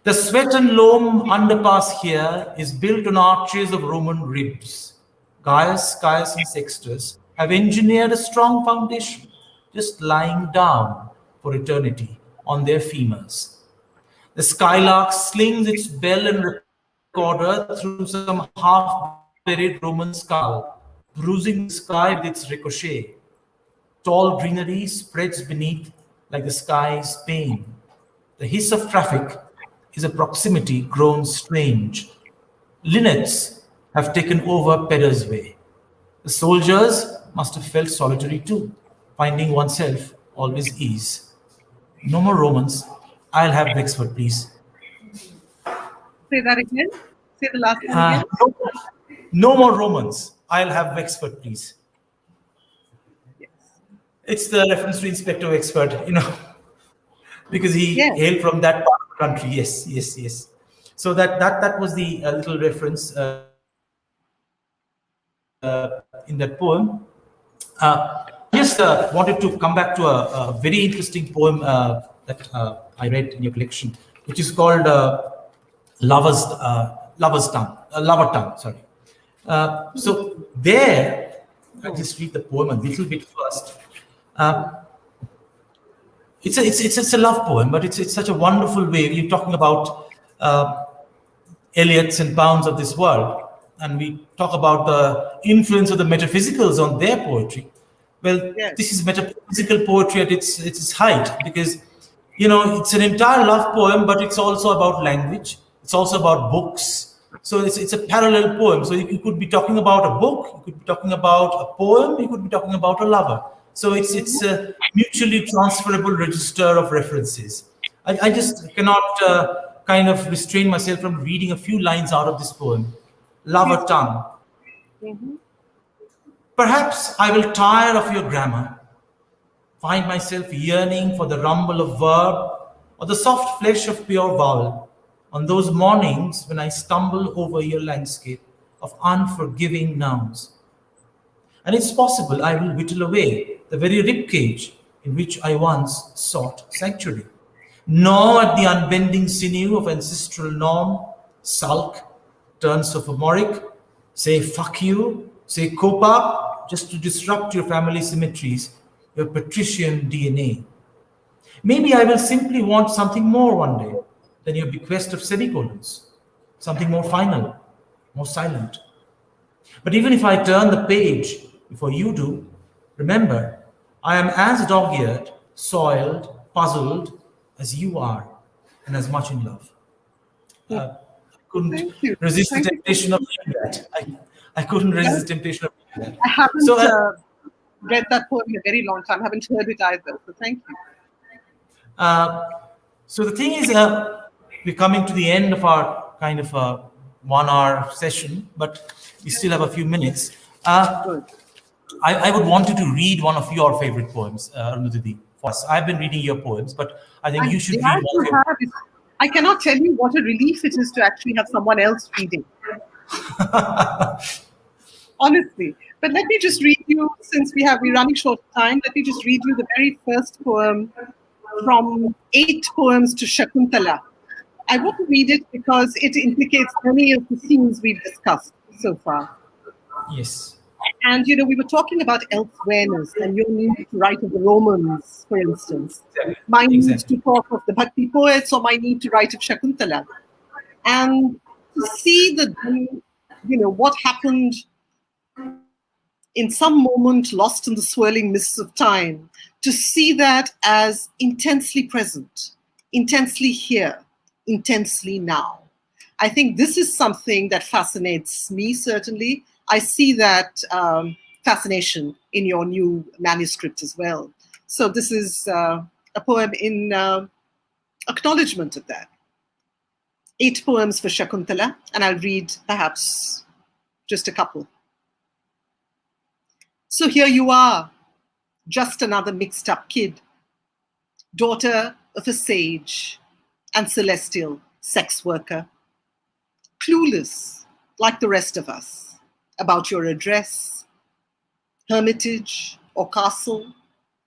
The Sweat and Loam underpass here is built on arches of Roman ribs. Gaius, Caius, and Sextus have engineered a strong foundation, just lying down for eternity on their femurs. The skylark slings its bell and recorder through some half-buried Roman skull, bruising the sky with its ricochet. Tall greenery spreads beneath like the sky's pain. The hiss of traffic is a proximity grown strange. Linnets have taken over Pedder's Way. The soldiers must have felt solitary too, finding oneself always ease. No more Romans. I'll have Wexford, please. Say that again. Say the last one Uh, again. no, no more Romans. I'll have Wexford, please. Yes. It's the reference to Inspector Wexford, because he Yes. hailed from that part of the country. Yes, yes, yes. So that was the little reference in that poem. Just wanted to come back to a very interesting poem that I read in your collection, which is called Lover Tongue. Sorry. So there, I'll just read the poem a little bit first. It's a love poem, but it's such a wonderful way. You're talking about Eliots and Pounds of this world, and we talk about the influence of the metaphysicals on their poetry. Well, Yes. this is metaphysical poetry at its height, because it's an entire love poem, but it's also about language. It's also about books. So it's a parallel poem. So you could be talking about a book, you could be talking about a poem, you could be talking about a lover. So it's a mutually transferable register of references. I just cannot kind of restrain myself from reading a few lines out of this poem. Lover Tongue. Mhm. Perhaps I will tire of your grammar, find myself yearning for the rumble of verb or the soft flesh of pure vowel on those mornings when I stumble over your landscape of unforgiving nouns. And it's possible I will whittle away the very ribcage in which I once sought sanctuary. Gnaw at the unbending sinew of ancestral norm, sulk, turn sophomoric, say fuck you, say cope up, just to disrupt your family symmetries, your patrician DNA. Maybe I will simply want something more one day than your bequest of semicolons, something more final, more silent. But even if I turn the page before you do, remember, I am as dog-eared, soiled, puzzled as you are, and as much in love. I couldn't Thank you. resist the Thank you. temptation of reading that. I couldn't resist the temptation of reading that. I haven't So, read that poem in a very long time. I haven't heard it either. So thank you. uh, so the thing is, we're coming to the end of our kind of 1 hour session, but we still have a few minutes. Good. I would want you to read one of your favorite poems, Arundhati, for us. I've been reading your poems, but I think I'm you should glad read one you of your. have it. I cannot tell you what a relief it is to actually have someone else reading. Honestly. But let me just read you, since we're running short of time, let me just read you the very first poem from 8 poems to Shakuntala. I want to read it because it implicates many of the themes we've discussed so far. Yes. And we were talking about elsewhereness and your need to write of the Romans, for instance. My need Exactly. to talk of the Bhakti poets, or my need to write of Shakuntala. And to see what happened in some moment lost in the swirling mists of time, to see that as intensely present, intensely here, intensely now. I think this is something that fascinates me, certainly. I see that fascination in your new manuscript as well. So this is a poem in acknowledgement of that. 8 poems for Shakuntala, and I'll read perhaps just a couple. So here you are, just another mixed up kid, daughter of a sage and celestial sex worker, clueless like the rest of us about your address, hermitage, or castle,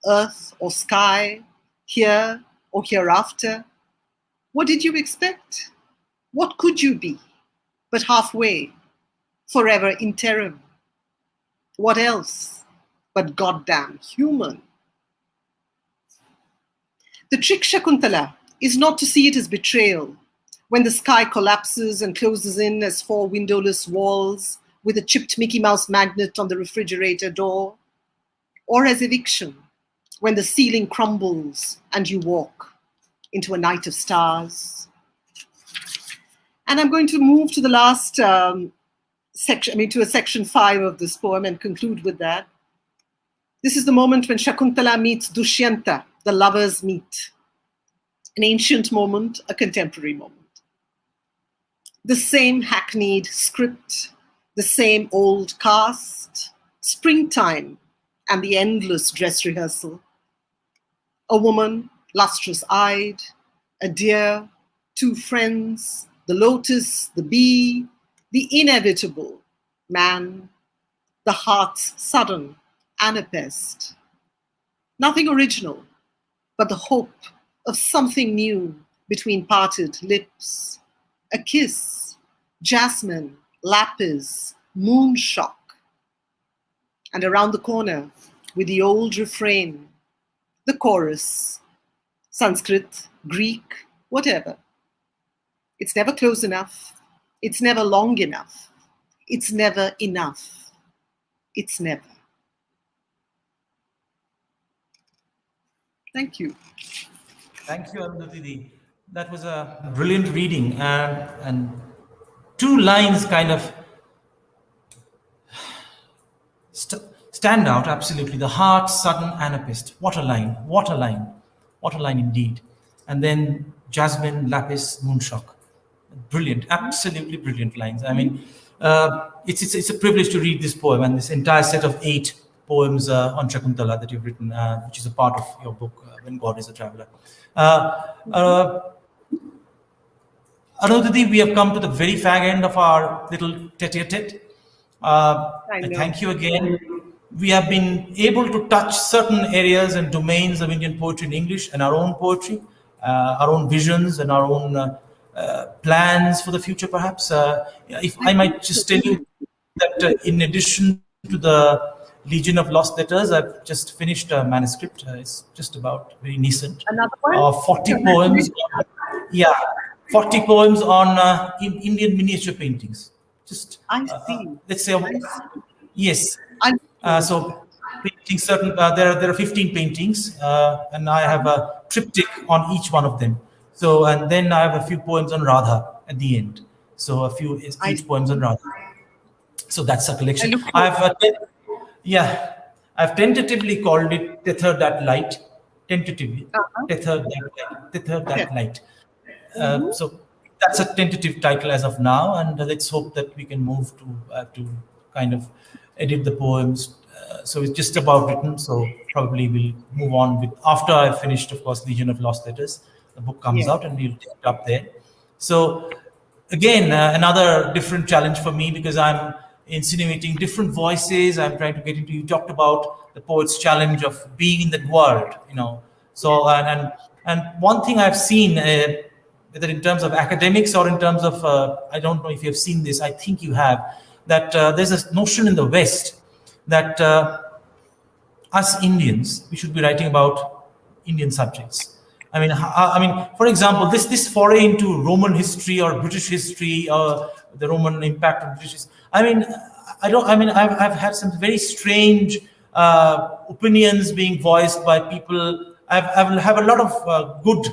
earth or sky, here or hereafter? What did you expect? What could you be but halfway, forever interim? What else but goddamn human? The trick, Shakuntala, is not to see it as betrayal, when the sky collapses and closes in as four windowless walls with a chipped Mickey Mouse magnet on the refrigerator door, or as eviction, when the ceiling crumbles and you walk into a night of stars. And I'm going to move to the last section, to a section 5 of this poem and conclude with that. This is the moment when Shakuntala meets Dushyanta, the lovers meet. An ancient moment, a contemporary moment. The same hackneyed script, the same old cast, springtime and the endless dress rehearsal. A woman, lustrous-eyed, a deer, two friends, the lotus, the bee, the inevitable man, the heart's sudden anapest. Nothing original, but the hope of something new between parted lips. A kiss, jasmine, lapis, moonshock. And around the corner, with the old refrain, the chorus, Sanskrit, Greek, whatever. It's never close enough. It's never long enough. It's never enough. It's never. Thank you. Thank you, Arundhati. That was a brilliant reading, and two lines kind of stand out, absolutely. The heart, sudden anapest. What a line, what a line, what a line indeed. And then jasmine, lapis, moonshock. Brilliant, absolutely brilliant lines. I mean, it's a privilege to read this poem and this entire set of 8 poems on Shakuntala that you've written, which is a part of your book, When God is a Traveler. Arundhati, we have come to the very fag end of our little tete-a-tete. I thank you again. We have been able to touch certain areas and domains of Indian poetry in English and our own poetry, our own visions and our own plans for the future, perhaps. If I might just tell you that in addition to the Legion of Lost Letters, I've just finished a manuscript. It's just about very nascent. Another one? 40 poems. 40 poems on Indian miniature paintings. Just I see. Let's say, yes. I So painting certain. There are 15 paintings, and I have a triptych on each one of them. So, and then I have a few poems on Radha at the end. So a few each poems on Radha. So that's a collection. I've tentatively called it Tether That Light. Tentatively, Tether That Light. So that's a tentative title as of now, and let's hope that we can move to kind of edit the poems. So it's just about written. So probably we'll move on with after I've finished, of course, Legion of Lost Letters. The book comes out, and we'll take it up there. So again, another different challenge for me because I'm insinuating different voices. I'm trying to get into. You talked about the poet's challenge of being in that world, So and one thing I've seen, whether in terms of academics or in terms of, I don't know if you have seen this. I think you have. That there's a notion in the West that us Indians, we should be writing about Indian subjects. I mean, for example, this foray into Roman history or British history or the Roman impact on British history. I've had some very strange opinions being voiced by people. I have a lot of good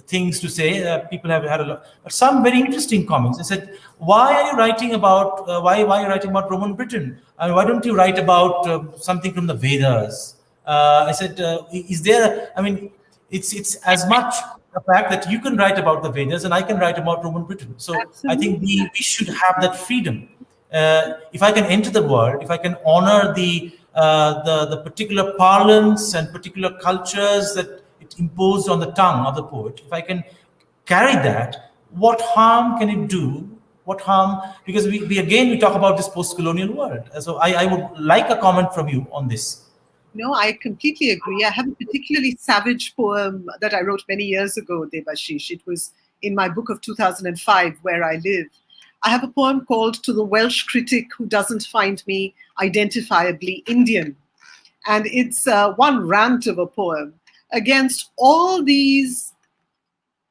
things to say. People have had a lot, but some very interesting comments. They said, "Why are you writing about why are you writing about Roman Britain? Why don't you write about something from the Vedas?" I said, "Is there? I mean, it's as much the fact that you can write about the Vedas and I can write about Roman Britain. So absolutely. I think we should have that freedom. If I can enter the world, if I can honor the particular parlance and particular cultures that it imposed on the tongue of the poet, if I can carry that, what harm can it do? What harm? Because we talk about this post-colonial world. So I would like a comment from you on this. No, I completely agree. I have a particularly savage poem that I wrote many years ago, Debashish. It was in my book of 2005, Where I Live. I have a poem called To the Welsh Critic Who Doesn't Find Me Identifiably Indian. And it's one rant of a poem against all these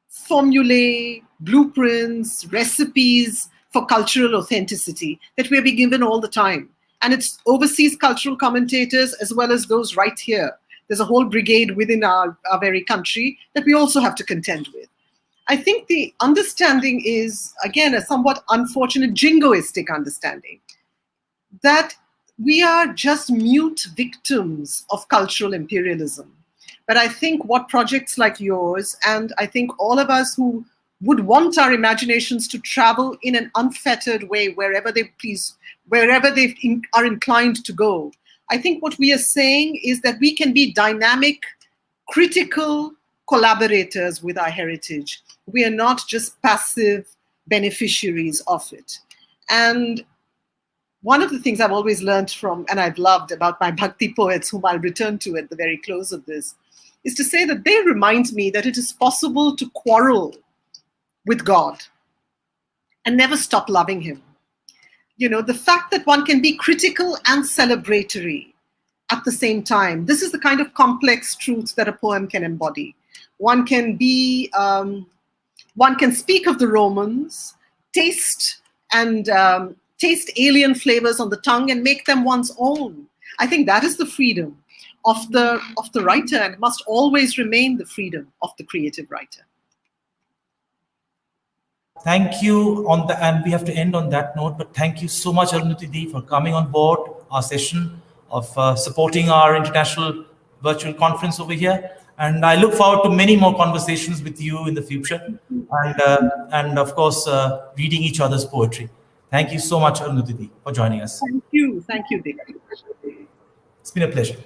formulae, blueprints, recipes for cultural authenticity that we're being given all the time. And it's overseas cultural commentators as well as those right here. There's a whole brigade within our very country that we also have to contend with. I think the understanding is, again, a somewhat unfortunate jingoistic understanding that we are just mute victims of cultural imperialism. But I think what projects like yours, and I think all of us who would want our imaginations to travel in an unfettered way wherever they please, wherever they are inclined to go, I think what we are saying is that we can be dynamic, critical collaborators with our heritage. We are not just passive beneficiaries of it. And one of the things I've always learned from, and I've loved about my Bhakti poets, whom I'll return to at the very close of this, is to say that they remind me that it is possible to quarrel with God and never stop loving him. You know, the fact that one can be critical and celebratory at the same time, this is the kind of complex truth that a poem can embody. One can speak of the Romans, taste alien flavors on the tongue and make them one's own. I think that is the freedom of the writer, and must always remain the freedom of the creative writer. Thank you and we have to end on that note, but thank you so much, Arundhati, for coming on board our session of supporting our international virtual conference over here. And I look forward to many more conversations with you in the future, and of course, reading each other's poetry. Thank you so much, Arundhati, for joining us. Thank you, Dev. It's been a pleasure.